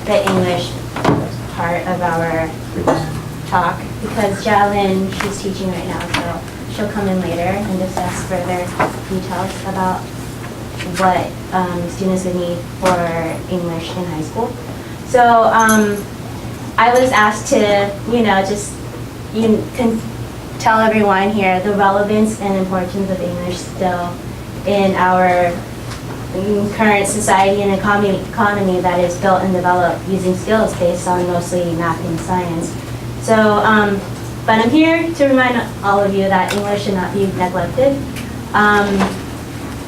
the English part of our talk because Jalyn, she's teaching right now, so she'll come in later and discuss further details about what students would need for English in high school. So I was asked to, you can tell everyone here the relevance and importance of English still in our current society and economy that is built and developed using skills based on mostly math and science. So, but I'm here to remind all of you that English should not be neglected.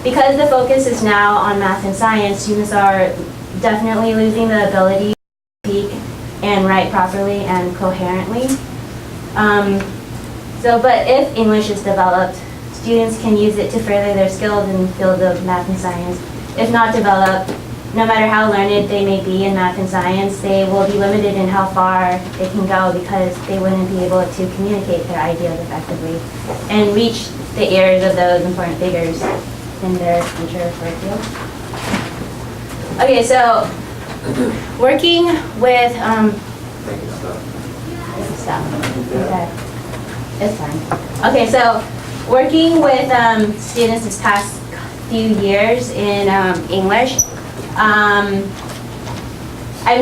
Because the focus is now on math and science, students are definitely losing the ability to speak and write properly and coherently. But if English is developed, students can use it to further their skills in the field of math and science. If not developed, no matter how learned they may be in math and science, they will be limited in how far they can go because they wouldn't be able to communicate their ideas effectively and reach the ears of those important figures in their future work field. Okay, so working with okay, it's fine. Okay, so working with students this past few years in English, I've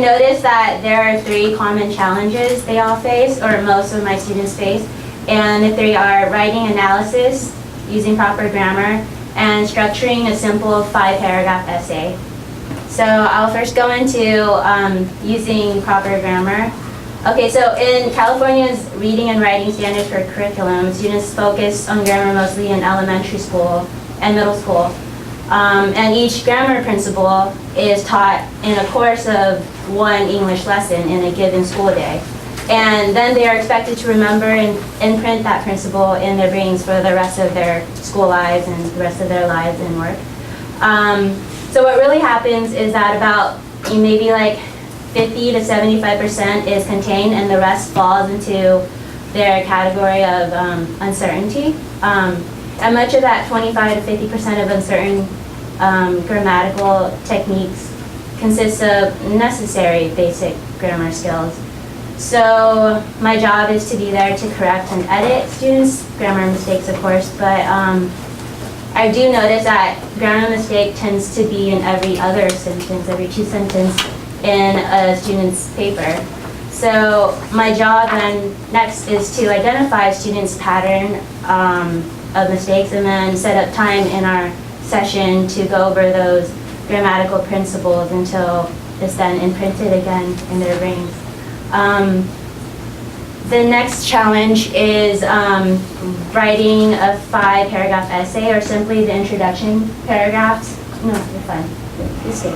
noticed that there are 3 common challenges they all face, or most of my students face, and the 3 are writing analysis, using proper grammar, and structuring a simple 5-paragraph essay. So I'll first go into using proper grammar. Okay, so in California's reading and writing standards for curriculum, students focus on grammar mostly in elementary school and middle school. And each grammar principle is taught in a course of 1 English lesson in a given school day. And then they are expected to remember and imprint that principle in their brains for the rest of their school lives and the rest of their lives and work. So what really happens is that about maybe like 50 to 75% is contained and the rest falls into their category of uncertainty. And much of that 25 to 50% of uncertain grammatical techniques consists of necessary basic grammar skills. So my job is to be there to correct and edit students' grammar mistakes, of course, but I do notice that grammar mistake tends to be in every other sentence, every 2 sentences in a student's paper. So my job then next is to identify students' pattern of mistakes and then set up time in our session to go over those grammatical principles until it's then imprinted again in their brains. The next challenge is writing a 5-paragraph essay or simply the introduction paragraphs. No, you're fine. You stay.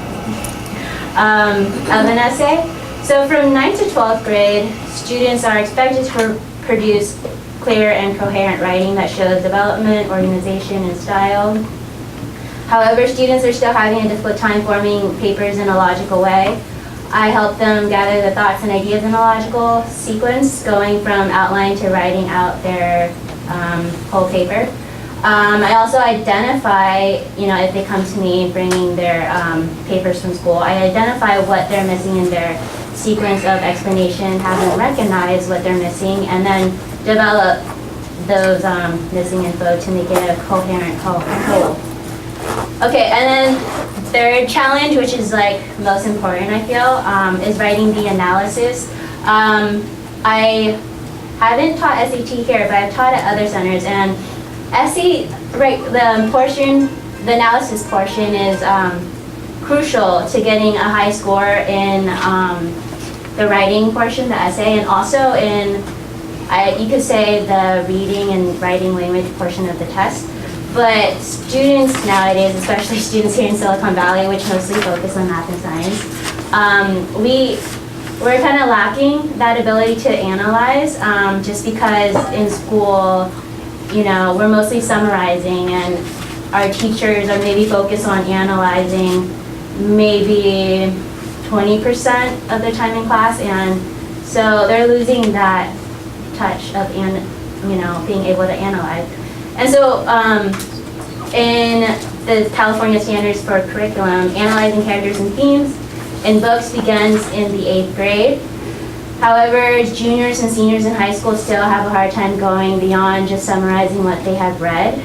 Of an essay. So from 9th to 12th grade, students are expected to produce clear and coherent writing that shows development, organization, and style. However, students are still having a difficult time forming papers in a logical way. I help them gather the thoughts and ideas in a logical sequence, going from outline to writing out their whole paper. I also identify, if they come to me bringing their papers from school, I identify what they're missing in their sequence of explanation, have them recognize what they're missing, and then develop those missing info to make it a coherent whole. Okay, and then third challenge, which is like most important, I feel, is writing the analysis. I haven't taught SAT here, but I've taught at other centers, and the analysis portion is crucial to getting a high score in the writing portion, the essay, and also in, you could say, the reading and writing language portion of the test. But students nowadays, especially students here in Silicon Valley, which mostly focus on math and science, we're kind of lacking that ability to analyze, just because in school, we're mostly summarizing, and our teachers are maybe focused on analyzing maybe 20% of their time in class, and so they're losing that touch of being able to analyze. And so in the California standards for curriculum, analyzing characters and themes in books begins in the 8th grade. However, juniors and seniors in high school still have a hard time going beyond just summarizing what they have read.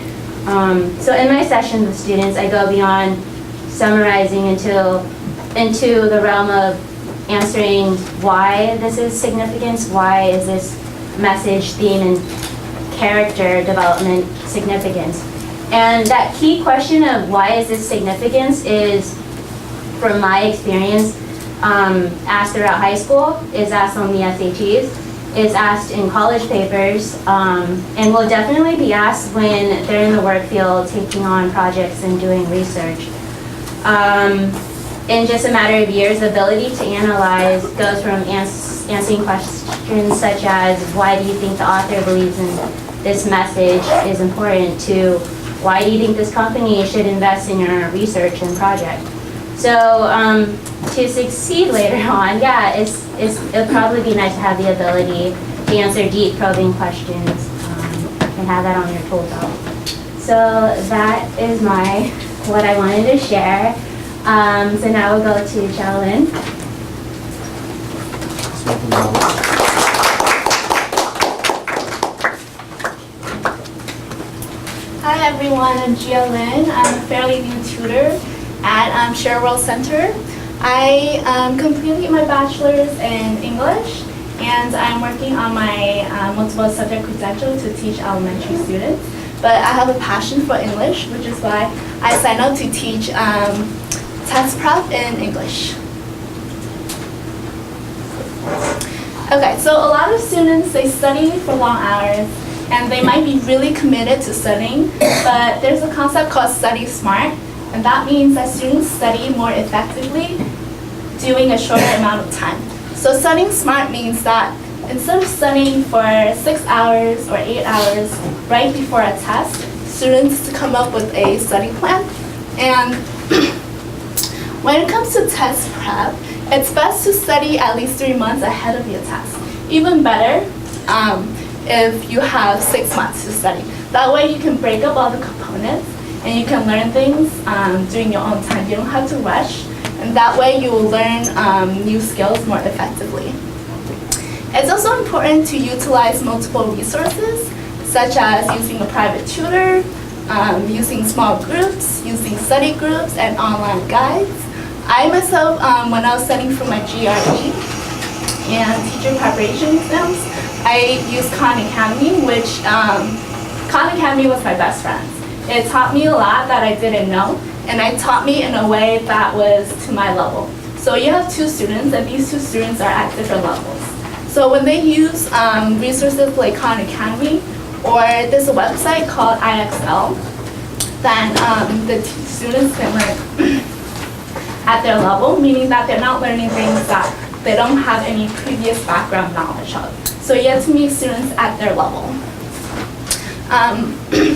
So in my sessions with students, I go beyond summarizing into the realm of answering why this is significance, why is this message, theme, and character development significance. And that key question of why is this significance is, from my experience, asked throughout high school, is asked on the SATs, is asked in college papers, and will definitely be asked when they're in the work field taking on projects and doing research. In just a matter of years, the ability to analyze goes from answering questions such as, why do you think the author believes in this message is important, to why do you think this company should invest in your research and project? So to succeed later on, yeah, it'll probably be nice to have the ability to answer deep, probing questions and have that on your tool belt. So that is what I wanted to share. So now we'll go to Xiaolin. Hi everyone, I'm Gia Lin. I'm a fairly new tutor at Sherwell Center. I completed my bachelor's in English, and I'm working on my multiple subject credential to teach elementary students. But I have a passion for English, which is why I signed up to teach test prep in English. Okay, so a lot of students, they study for long hours, and they might be really committed to studying, but there's a concept called study smart, and that means that students study more effectively doing a shorter amount of time. So studying smart means that instead of studying for 6 hours or 8 hours right before a test, students to come up with a study plan. And when it comes to test prep, it's best to study at least 3 months ahead of your test. Even better if you have 6 months to study. That way you can break up all the components and you can learn things during your own time. You don't have to rush, and that way you will learn new skills more effectively. It's also important to utilize multiple resources, such as using a private tutor, using small groups, using study groups, and online guides. I myself, when I was studying for my GRE and teacher preparation exams, I used Khan Academy, which Khan Academy was my best friend. It taught me a lot that I didn't know, and it taught me in a way that was to my level. So you have 2 students, and these 2 students are at different levels. So when they use resources like Khan Academy, or there's a website called IXL, then the students can learn at their level, meaning that they're not learning things that they don't have any previous background knowledge of. So you have to meet students at their level.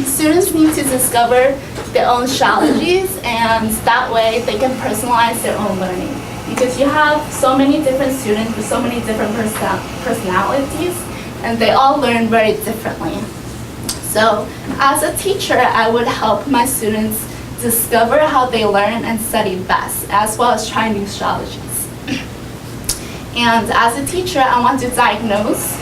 Students need to discover their own strategies, and that way they can personalize their own learning. Because you have so many different students with so many different personalities, and they all learn very differently. So as a teacher, I would help my students discover how they learn and study best, as well as try new strategies. And as a teacher, I want to diagnose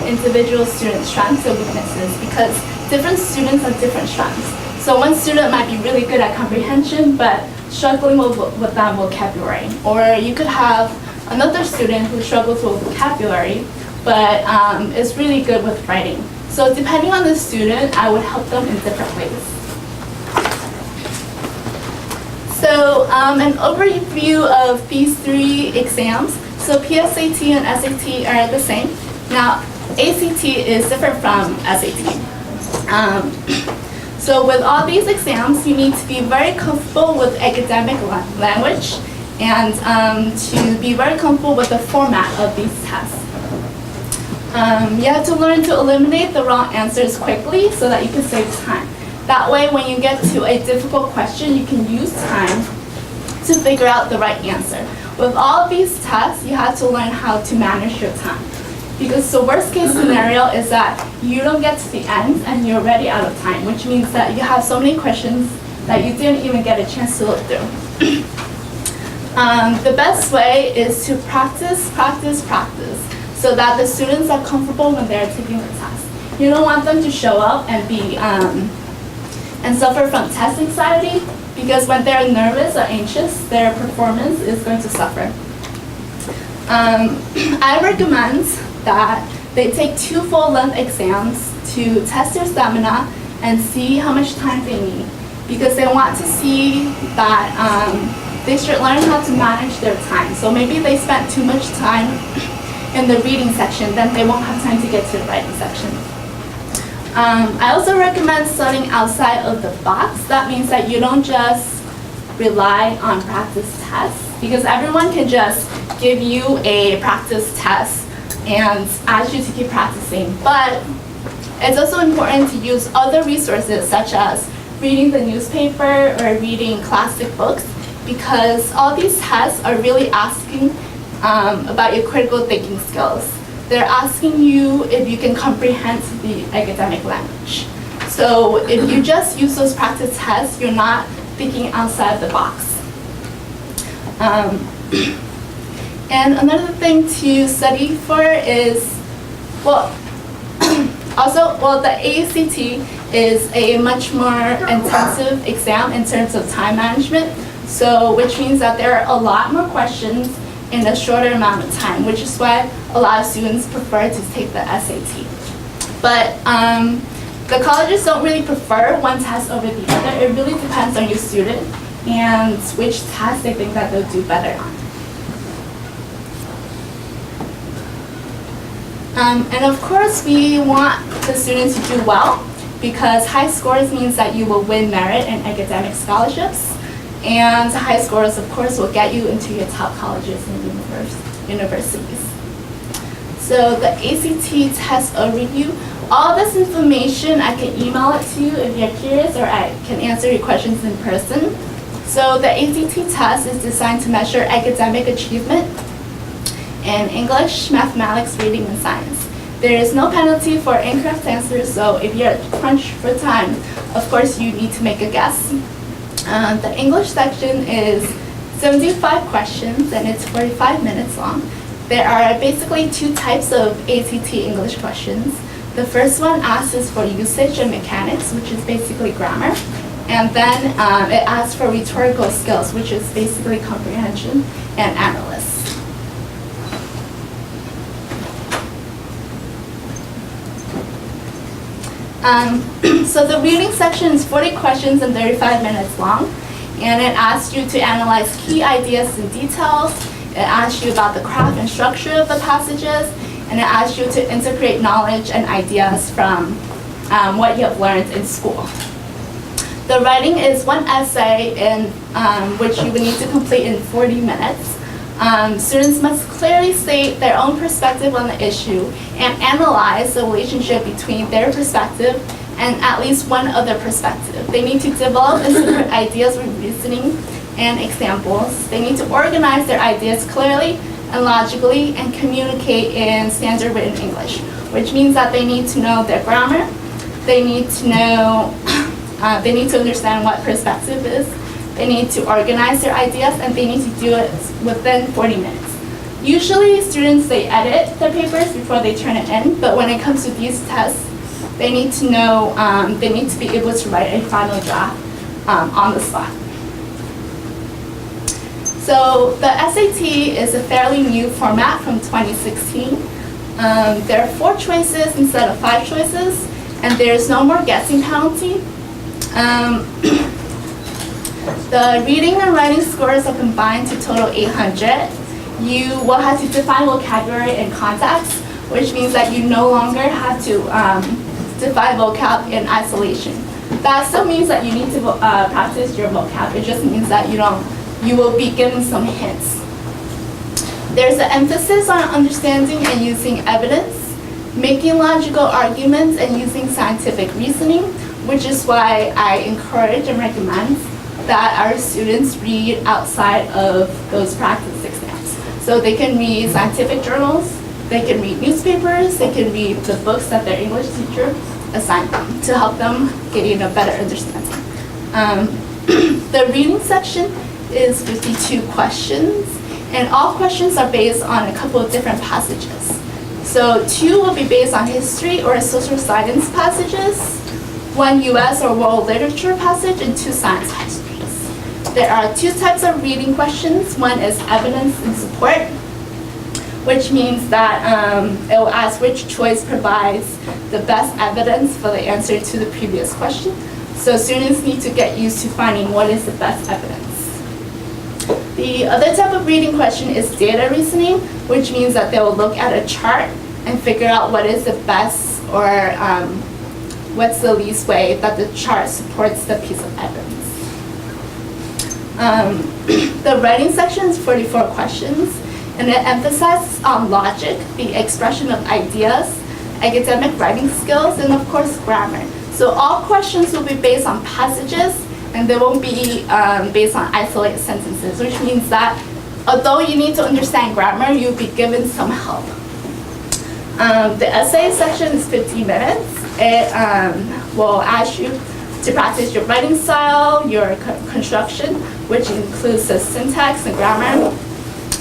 individual student strengths and weaknesses, because different students have different strengths. So one student might be really good at comprehension, but struggling with that vocabulary. Or you could have another student who struggles with vocabulary, but is really good with writing. So depending on the student, I would help them in different ways. So an overview of these 3 exams. So PSAT and SAT are the same. Now, ACT is different from SAT. So with all these exams, you need to be very comfortable with academic language and to be very comfortable with the format of these tests. You have to learn to eliminate the wrong answers quickly so that you can save time. That way, when you get to a difficult question, you can use time to figure out the right answer. With all of these tests, you have to learn how to manage your time. Because the worst case scenario is that you don't get to the end and you're already out of time, which means that you have so many questions that you didn't even get a chance to look through. The best way is to practice, practice, practice, so that the students are comfortable when they're taking the test. You don't want them to show up and be and suffer from test anxiety, because when they're nervous or anxious, their performance is going to suffer. I recommend that they take 2 full-length exams to test their stamina and see how much time they need, because they want to see that they should learn how to manage their time. So maybe they spent too much time in the reading section, then they won't have time to get to the writing section. I also recommend studying outside of the box. That means that you don't just rely on practice tests, because everyone can just give you a practice test and ask you to keep practicing. But it's also important to use other resources, such as reading the newspaper or reading classic books, because all these tests are really asking about your critical thinking skills. They're asking you if you can comprehend the academic language. So if you just use those practice tests, you're not thinking outside the box. And another thing to study for is, the ACT is a much more intensive exam in terms of time management, so which means that there are a lot more questions in a shorter amount of time, which is why a lot of students prefer to take the SAT. But the colleges don't really prefer one test over the other. It really depends on your student and which test they think that they'll do better on. And of course, we want the students to do well, because high scores means that you will win merit and academic scholarships. And high scores, of course, will get you into your top colleges and universities. So the ACT test overview, all this information, I can email it to you if you're curious, or I can answer your questions in person. So the ACT test is designed to measure academic achievement in English, mathematics, reading, and science. There is no penalty for incorrect answers, so if you're crunched for time, of course you need to make a guess. The English section is 75 questions and it's 45 minutes long. There are basically 2 types of ACT English questions. The first one asks for usage and mechanics, which is basically grammar. And then it asks for rhetorical skills, which is basically comprehension and analysis. So the reading section is 40 questions and 35 minutes long, and it asks you to analyze key ideas and details. It asks you about the craft and structure of the passages, and it asks you to integrate knowledge and ideas from what you have learned in school. The writing is 1 essay in which you would need to complete in 40 minutes. Students must clearly state their own perspective on the issue and analyze the relationship between their perspective and at least one other perspective. They need to develop and support ideas with reasoning and examples. They need to organize their ideas clearly and logically and communicate in standard written English, which means that they need to know their grammar, they need to know, they need to understand what perspective is, they need to organize their ideas, and they need to do it within 40 minutes. Usually students, they edit their papers before they turn it in, but when it comes to these tests, they need to know, they need to be able to write a final draft on the spot. So the SAT is a fairly new format from 2016. There are 4 choices instead of 5 choices, and there's no more guessing penalty. The reading and writing scores are combined to total 800. You will have to define vocabulary and context, which means that you no longer have to define vocab in isolation. That still means that you need to practice your vocab. It just means that you will be given some hints. There's an emphasis on understanding and using evidence, making logical arguments, and using scientific reasoning, which is why I encourage and recommend that our students read outside of those practice exams. So they can read scientific journals, they can read newspapers, they can read the books that their English teacher assigned them to help them gain a better understanding. The reading section is 52 questions, and all questions are based on a couple of different passages. So 2 will be based on history or social science passages, 1 US or world literature passage, and 2 science histories. There are 2 types of reading questions. One is evidence and support, which means that it will ask which choice provides the best evidence for the answer to the previous question. So students need to get used to finding what is the best evidence. The other type of reading question is data reasoning, which means that they will look at a chart and figure out what is the best or what's the least way that the chart supports the piece of evidence. The writing section is 44 questions, and it emphasizes on logic, the expression of ideas, academic writing skills, and of course grammar. So all questions will be based on passages, and they won't be based on isolated sentences, which means that although you need to understand grammar, you'll be given some help. The essay section is 15 minutes. It will ask you to practice your writing style, your construction, which includes the syntax and grammar,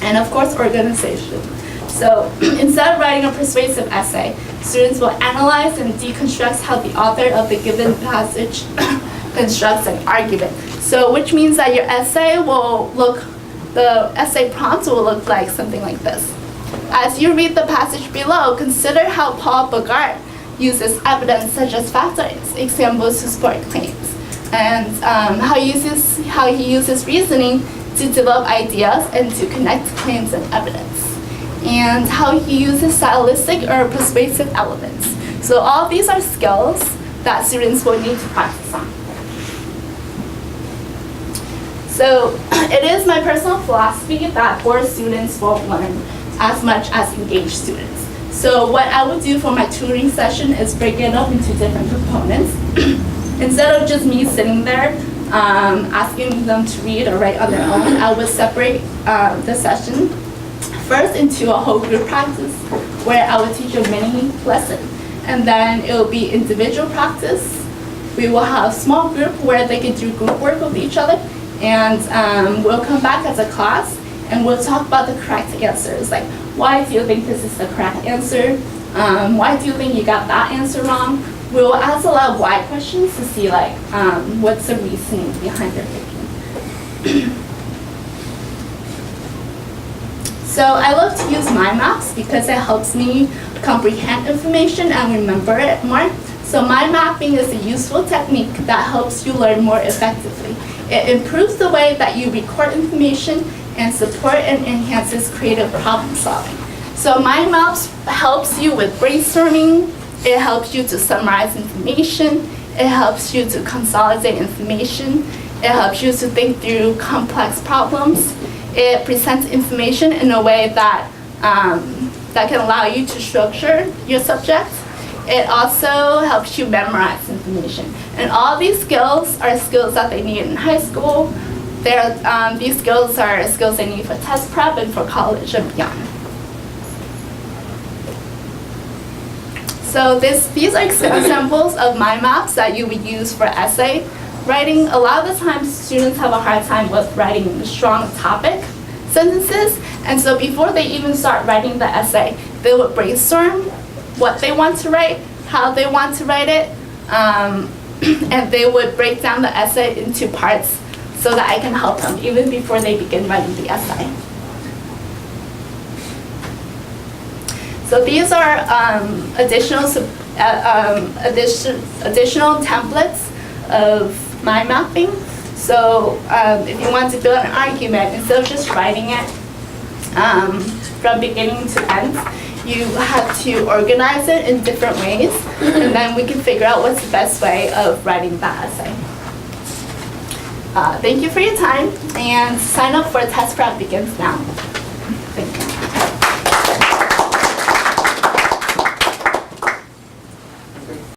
and of course organization. So instead of writing a persuasive essay, students will analyze and deconstruct how the author of the given passage constructs an argument. So which means that your essay will look, the essay prompt will look like something like this. As you read the passage below, consider how Paul Bogart uses evidence such as factor examples to support claims, and how he uses reasoning to develop ideas and to connect claims and evidence, and how he uses stylistic or persuasive elements. So all of these are skills that students will need to practice on. So it is my personal philosophy that bored students won't learn as much as engaged students. So what I would do for my tutoring session is break it up into different components. Instead of just me sitting there asking them to read or write on their own, I would separate the session first into a whole group practice where I would teach a mini lesson, and then it will be individual practice. We will have small group where they can do group work with each other, and we'll come back as a class and we'll talk about the correct answers, like why do you think this is the correct answer? Why do you think you got that answer wrong? We will ask a lot of why questions to see like what's the reasoning behind their thinking. So I love to use mind maps because it helps me comprehend information and remember it more. So mind mapping is a useful technique that helps you learn more effectively. It improves the way that you record information and support and enhances creative problem solving. So mind maps helps you with brainstorming. It helps you to summarize information. It helps you to consolidate information. It helps you to think through complex problems. It presents information in a way that that can allow you to structure your subject. It also helps you memorize information. And all these skills are skills that they need in high school. These skills are skills they need for test prep and for college and beyond. So these are examples of mind maps that you would use for essay writing. A lot of the times students have a hard time with writing strong topic sentences, and so before they even start writing the essay, they would brainstorm what they want to write, how they want to write it, and they would break down the essay into parts so that I can help them even before they begin writing the essay. So these are additional templates of mind mapping. So if you want to build an argument, instead of just writing it from beginning to end, you have to organize it in different ways, and then we can figure out what's the best way of writing that essay. Thank you for your time, and sign up for test prep begins now.